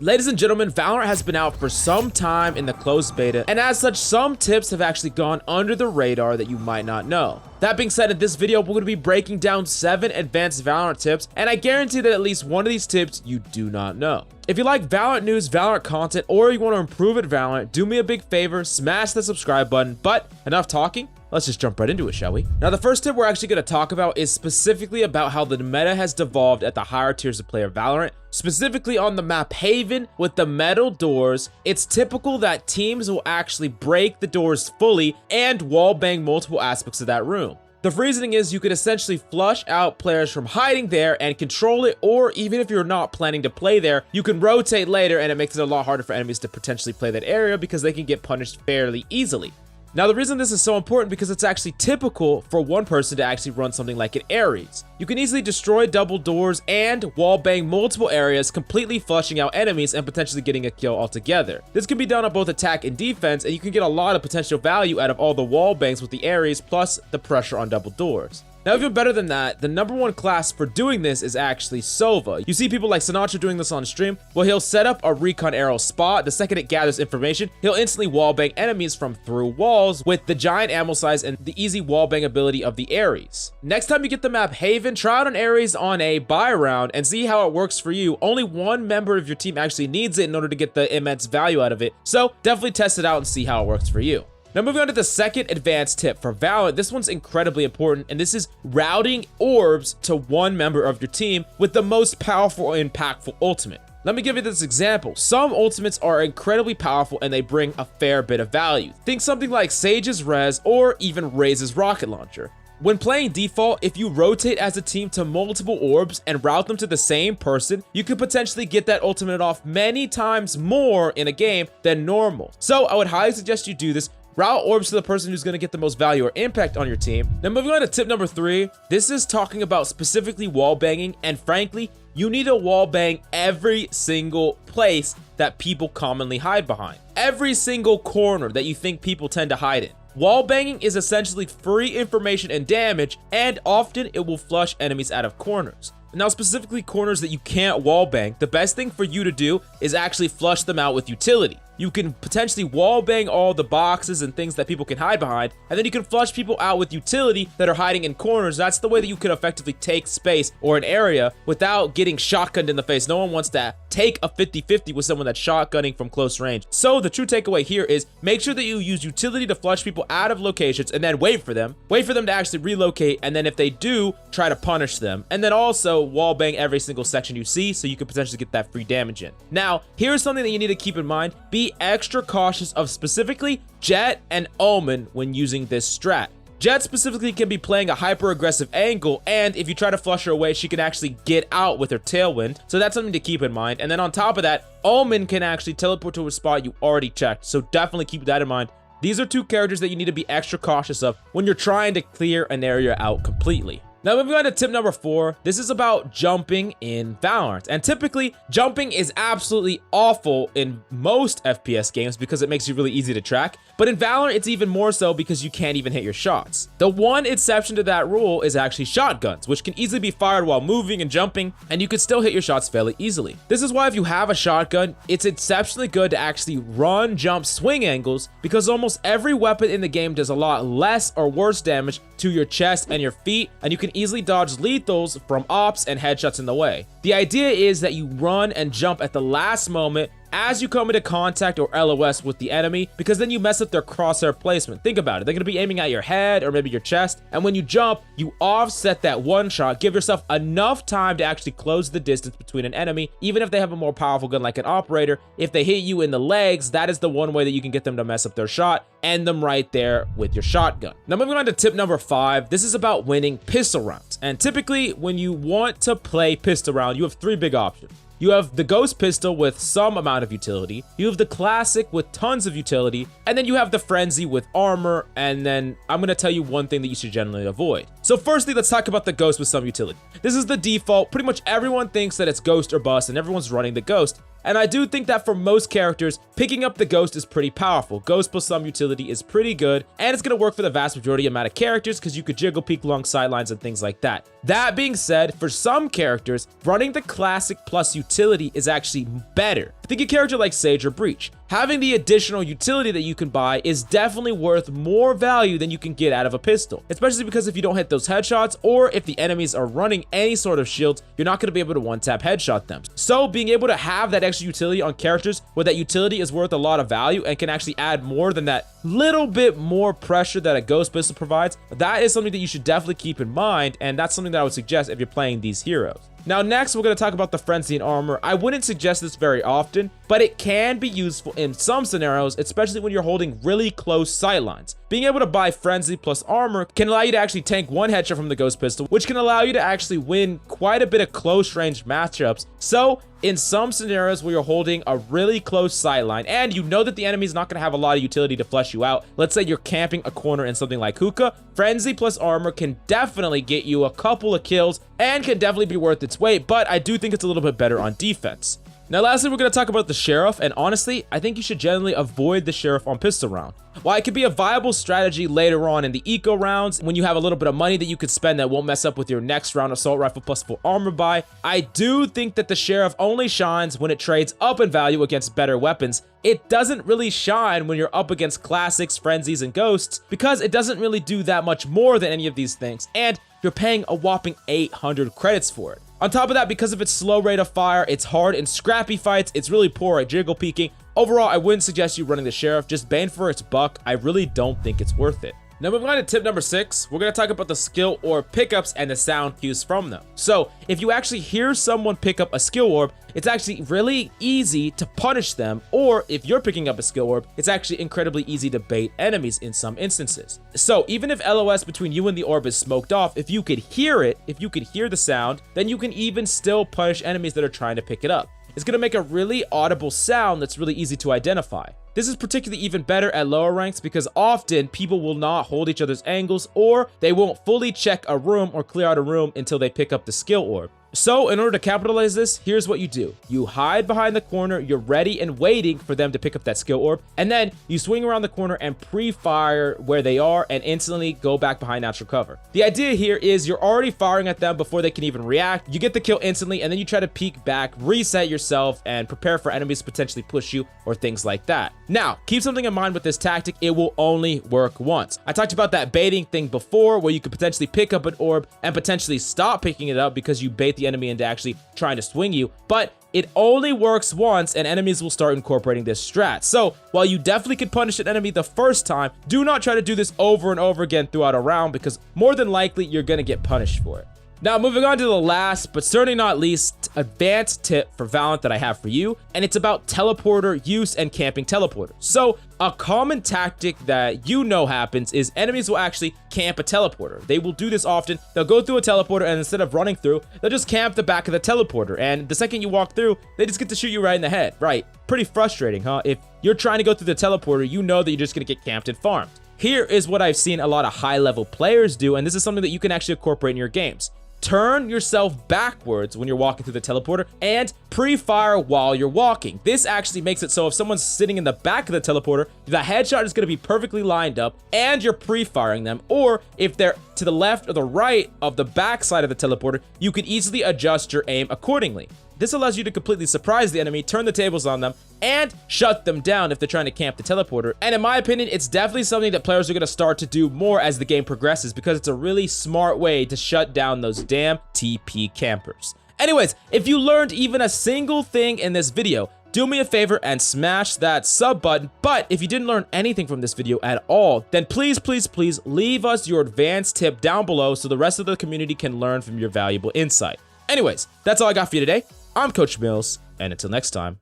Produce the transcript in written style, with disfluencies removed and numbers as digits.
Ladies and gentlemen, Valorant has been out for some time in the closed beta, and as such, some tips have actually gone under the radar that you might not know. That being said, in this video, we're going to be breaking down 7 advanced Valorant tips, and I guarantee that at least one of these tips you do not know. If you like Valorant news, Valorant content, or you want to improve at Valorant, do me a big favor, smash the subscribe button. But enough talking, let's just jump right into it, shall we? Now, the first tip we're actually going to talk about is specifically about how the meta has devolved at the higher tiers of player Valorant. Specifically on the map Haven with the metal doors, it's typical that teams will actually break the doors fully and wallbang multiple aspects of that room. The reasoning is you could essentially flush out players from hiding there and control it, or even if you're not planning to play there, you can rotate later and it makes it a lot harder for enemies to potentially play that area because they can get punished fairly easily. Now, the reason this is so important because it's actually typical for one person to actually run something like an Ares. You can easily destroy double doors and wallbang multiple areas, completely flushing out enemies and potentially getting a kill altogether. This can be done on both attack and defense, and you can get a lot of potential value out of all the wallbangs with the Ares plus the pressure on double doors. Now, even better than that, the #1 class for doing this is actually Sova. You see people like Sinatra doing this on stream. Well, he'll set up a recon arrow spot. The second it gathers information, he'll instantly wallbang enemies from through walls with the giant ammo size and the easy wallbang ability of the Ares. Next time you get the map Haven, try out an Ares on a buy round and see how it works for you. Only one member of your team actually needs it in order to get the immense value out of it. So definitely test it out and see how it works for you. Now, moving on to the second advanced tip for Valorant, this one's incredibly important, and this is routing orbs to one member of your team with the most powerful and impactful ultimate. Let me give you this example. Some ultimates are incredibly powerful and they bring a fair bit of value. Think something like Sage's Res or even Raze's rocket launcher. When playing default, if you rotate as a team to multiple orbs and route them to the same person, you could potentially get that ultimate off many times more in a game than normal. So I would highly suggest you do this. Route orbs to the person who's going to get the most value or impact on your team. Now, moving on to tip number 3, this is talking about specifically wall banging, and frankly, you need to wall bang every single place that people commonly hide behind. Every single corner that you think people tend to hide in. Wall banging is essentially free information and damage, and often it will flush enemies out of corners. Now, specifically corners that you can't wall bang, the best thing for you to do is actually flush them out with utility. You can potentially wall bang all the boxes and things that people can hide behind, and then you can flush people out with utility that are hiding in corners. That's the way that you can effectively take space or an area without getting shotgunned in the face. No one wants to take a 50-50 with someone that's shotgunning from close range. So the true takeaway here is make sure that you use utility to flush people out of locations and then wait for them to actually relocate, and then if they do, try to punish them. And then also wall bang every single section you see so you can potentially get that free damage in. Now, here's something that you need to keep in mind. Be extra cautious of specifically Jett and Omen when using this strat. Jett specifically can be playing a hyper aggressive angle, and if you try to flush her away, she can actually get out with her tailwind. So that's something to keep in mind. And then on top of that, Omen can actually teleport to a spot you already checked. So definitely keep that in mind. These are 2 characters that you need to be extra cautious of when you're trying to clear an area out completely. Now, moving on to tip number 4, this is about jumping in Valorant. And typically, jumping is absolutely awful in most FPS games because it makes you really easy to track. But in Valorant, it's even more so because you can't even hit your shots. The one exception to that rule is actually shotguns, which can easily be fired while moving and jumping, and you can still hit your shots fairly easily. This is why if you have a shotgun, it's exceptionally good to actually run, jump, swing angles, because almost every weapon in the game does a lot less or worse damage to your chest and your feet, and you can easily dodge lethals from ops and headshots in the way. The idea is that you run and jump at the last moment as you come into contact or LOS with the enemy, because then you mess up their crosshair placement. Think about it. They're going to be aiming at your head or maybe your chest, and when you jump, you offset that one shot. Give yourself enough time to actually close the distance between an enemy, even if they have a more powerful gun like an operator. If they hit you in the legs, that is the one way that you can get them to mess up their shot. End them right there with your shotgun. Now, moving on to tip number 5, this is about winning pistol rounds. And typically, when you want to play pistol round, you have 3 big options. You have the Ghost Pistol with some amount of utility, you have the Classic with tons of utility, and then you have the Frenzy with armor, and then I'm going to tell you one thing that you should generally avoid. So firstly, let's talk about the Ghost with some utility. This is the default. Pretty much everyone thinks that it's Ghost or Bust, and everyone's running the Ghost. And I do think that for most characters, picking up the Ghost is pretty powerful. Ghost plus some utility is pretty good, and it's going to work for the vast majority amount of characters because you could jiggle peek long sidelines and things like that. That being said, for some characters, running the Classic plus utility is actually better. Think a character like Sage or Breach. Having the additional utility that you can buy is definitely worth more value than you can get out of a pistol, especially because if you don't hit those headshots or if the enemies are running any sort of shields, you're not going to be able to one-tap headshot them. So being able to have that extra utility on characters where that utility is worth a lot of value and can actually add more than that little bit more pressure that a ghost pistol provides, that is something that you should definitely keep in mind, and that's something that I would suggest if you're playing these heroes. Now next, we're going to talk about the Frenzy and Armor. I wouldn't suggest this very often, but it can be useful in some scenarios, especially when you're holding really close sightlines. Being able to buy Frenzy plus Armor can allow you to actually tank one headshot from the Ghost Pistol, which can allow you to actually win quite a bit of close range matchups. So in some scenarios where you're holding a really close sightline and you know that the enemy is not going to have a lot of utility to flush you out, let's say you're camping a corner in something like Hookah, Frenzy plus Armor can definitely get you a couple of kills and can definitely be worth its weight, but I do think it's a little bit better on defense. Now lastly, we're going to talk about the Sheriff, and honestly, I think you should generally avoid the Sheriff on pistol round. While it could be a viable strategy later on in the eco rounds, when you have a little bit of money that you could spend that won't mess up with your next round assault rifle plus full armor buy, I do think that the Sheriff only shines when it trades up in value against better weapons. It doesn't really shine when you're up against classics, frenzies, and ghosts, because it doesn't really do that much more than any of these things, and you're paying a whopping 800 credits for it. On top of that, because of its slow rate of fire, it's hard in scrappy fights, it's really poor at jiggle peeking. Overall, I wouldn't suggest you running the Sheriff, just bang for its buck. I really don't think it's worth it. Now moving on to tip number 6, we're going to talk about the skill orb pickups and the sound cues from them. So if you actually hear someone pick up a skill orb, it's actually really easy to punish them, or if you're picking up a skill orb, it's actually incredibly easy to bait enemies in some instances. So even if LOS between you and the orb is smoked off, if you could hear it, if you could hear the sound, then you can even still punish enemies that are trying to pick it up. It's going to make a really audible sound that's really easy to identify. This is particularly even better at lower ranks because often people will not hold each other's angles, or they won't fully check a room or clear out a room until they pick up the skill orb. So in order to capitalize this, here's what you do. You hide behind the corner, you're ready and waiting for them to pick up that skill orb, and then you swing around the corner and pre-fire where they are and instantly go back behind natural cover. The idea here is you're already firing at them before they can even react, you get the kill instantly, and then you try to peek back, reset yourself, and prepare for enemies to potentially push you or things like that. Now, keep something in mind with this tactic, it will only work once. I talked about that baiting thing before, where you could potentially pick up an orb and potentially stop picking it up because you bait the enemy into actually trying to swing you, but it only works once and enemies will start incorporating this strat. So while you definitely could punish an enemy the first time, do not try to do this over and over again throughout a round, because more than likely you're going to get punished for it. Now, moving on to the last, but certainly not least, advanced tip for Valorant that I have for you, and it's about teleporter use and camping teleporters. So, a common tactic that you know happens is enemies will actually camp a teleporter. They will do this often. They'll go through a teleporter, and instead of running through, they'll just camp the back of the teleporter, and the second you walk through, they just get to shoot you right in the head. Right, pretty frustrating, huh? If you're trying to go through the teleporter, you know that you're just gonna get camped and farmed. Here is what I've seen a lot of high-level players do, and this is something that you can actually incorporate in your games. Turn yourself backwards when you're walking through the teleporter and pre-fire while you're walking. This actually makes it so if someone's sitting in the back of the teleporter, the headshot is going to be perfectly lined up and you're pre-firing them. Or if they're to the left or the right of the back side of the teleporter, you can easily adjust your aim accordingly. This allows you to completely surprise the enemy, turn the tables on them, and shut them down if they're trying to camp the teleporter. And in my opinion, it's definitely something that players are going to start to do more as the game progresses, because it's a really smart way to shut down those damn TP campers. Anyways, if you learned even a single thing in this video, do me a favor and smash that sub button. But if you didn't learn anything from this video at all, then please, please, please leave us your advanced tip down below so the rest of the community can learn from your valuable insight. Anyways, that's all I got for you today. I'm Coach Mills, and until next time,